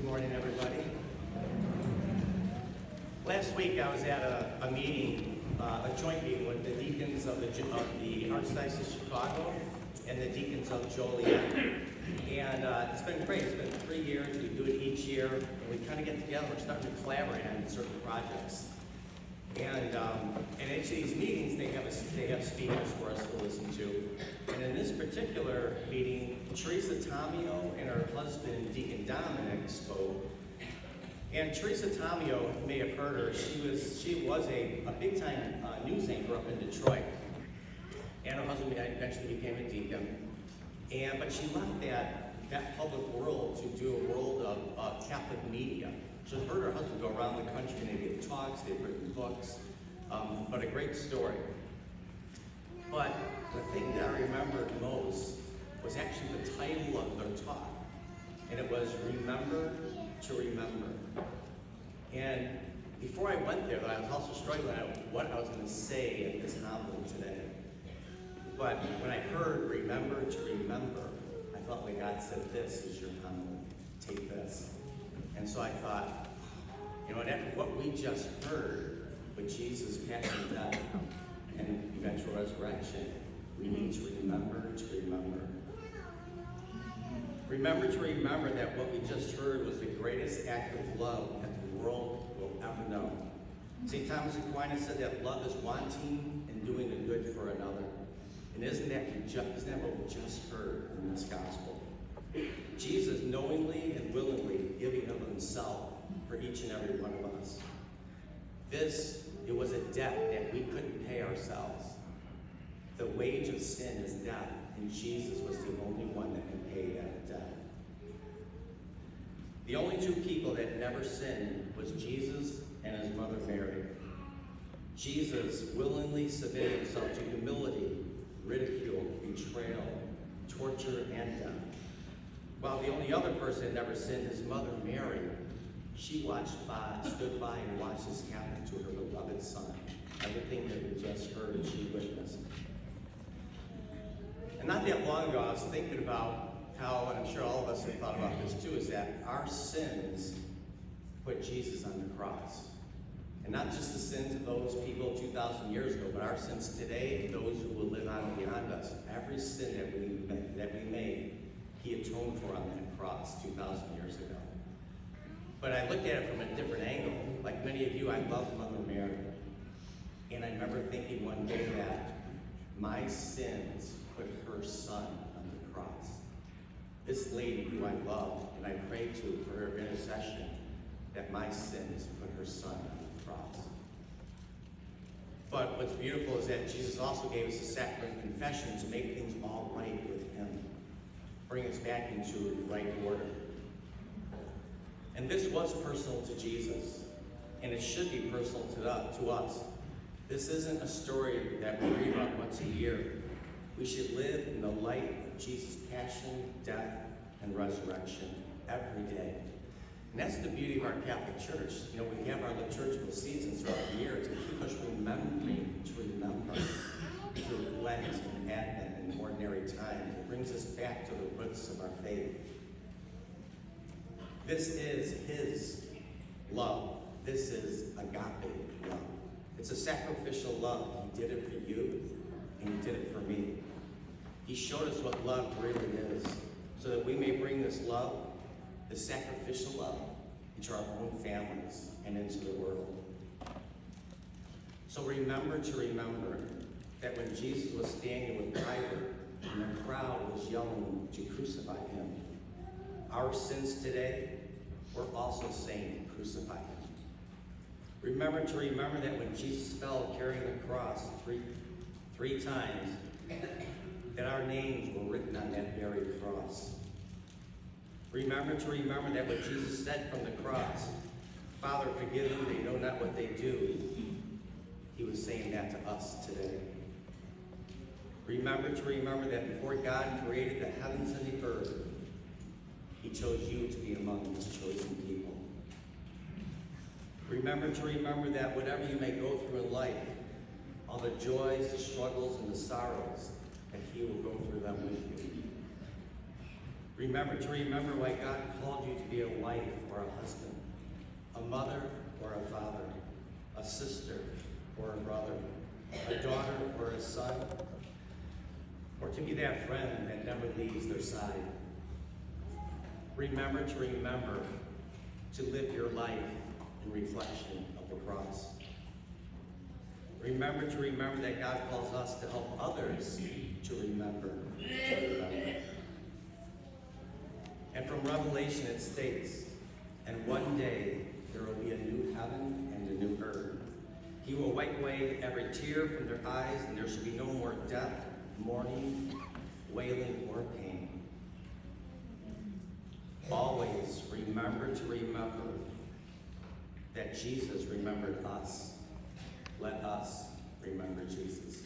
morning, everybody. Last week I was at a meeting, a joint meeting with the deacons of the Archdiocese of Chicago and the deacons of Joliet. And it's been great. It's been 3 years. We do it each year, and we kind of get together. We're starting to collaborate on certain projects. And in each of these meetings, they have speakers for us to listen to. And in this particular meeting, Teresa Tomeo and her husband, Deacon Dominic, spoke. And Teresa Tomeo, you may have heard her, she was a big-time news anchor up in Detroit. And her husband eventually became a deacon. But she left that public world to do a world of Catholic media. So her and her husband go around the country and they give talks, they've written books, but a great story. But the thing that I remembered most was actually the title of their talk. And it was Remember to Remember. And before I went there, I was also struggling with what I was going to say in this homily today. But when I heard Remember to Remember, I felt like God said, this is your homily. Take this. And so I thought, after what we just heard with Jesus' passion, death, and eventual resurrection, we need to remember to remember. Remember to remember that what we just heard was the greatest act of love that the world will ever know. St. Thomas Aquinas said that love is wanting and doing the good for another. And isn't that what we just heard in this gospel? Jesus knowingly and willingly giving of himself for each and every one of us. It was a debt that we couldn't pay ourselves. The wage of sin is death, and Jesus was the only one that could pay that debt. The only two people that never sinned was Jesus and his mother Mary. Jesus willingly submitted himself to humility, ridicule, betrayal, torture, and death. While the only other person that never sinned, his mother Mary, she stood by and watched this happen to her beloved son. Everything that we just heard, she witnessed. And not that long ago, I was thinking about how, and I'm sure all of us have thought about this too, is that our sins put Jesus on the cross. And not just the sins of those people 2,000 years ago, but our sins today, those who will live on and beyond us. Every sin that we made, he atoned for on that cross 2,000 years ago. But I looked at it from a different angle. Like many of you, I love Mother Mary. And I remember thinking one day that my sins put her son on the cross. This lady who I love and I pray to for her intercession, that my sins put her son on the cross. But what's beautiful is that Jesus also gave us the sacrament of confession to make things all right with him. Bring us back into right order. And this was personal to Jesus, and it should be personal to us. This isn't a story that we read about once a year. We should live in the light of Jesus' passion, death, and resurrection every day. And that's the beauty of our Catholic Church. We have our liturgical seasons throughout the year to keep us remembering to remember through Lent and Advent and ordinary time. It brings us back to the roots of our faith. This is his love. This is agape love. It's a sacrificial love. He did it for you, and he did it for me. He showed us what love really is, so that we may bring this love, this sacrificial love, into our own families and into the world. So remember to remember that when Jesus was standing with Pilate and the crowd was yelling to crucify him, our sins today, we're also saying crucify him. Remember to remember that when Jesus fell carrying the cross three times, that our names were written on that very cross. Remember to remember that when Jesus said from the cross, Father, forgive them, they know not what they do, he was saying that to us today. Remember to remember that before God created the heavens and the earth, he chose you to be among his chosen people. Remember to remember that whatever you may go through in life, all the joys, the struggles, and the sorrows, that he will go through them with you. Remember why God called you to be a wife or a husband, a mother or a father, a sister or a brother, a daughter or a son, or to be that friend that never leaves their side. Remember to live your life in reflection of the cross. Remember that God calls us to help others to remember. And from Revelation it states, and one day there will be a new heaven and a new earth. He will wipe away every tear from their eyes, and there shall be no more death, mourning, wailing, or pain. Always remember that Jesus remembered us. Let us remember Jesus.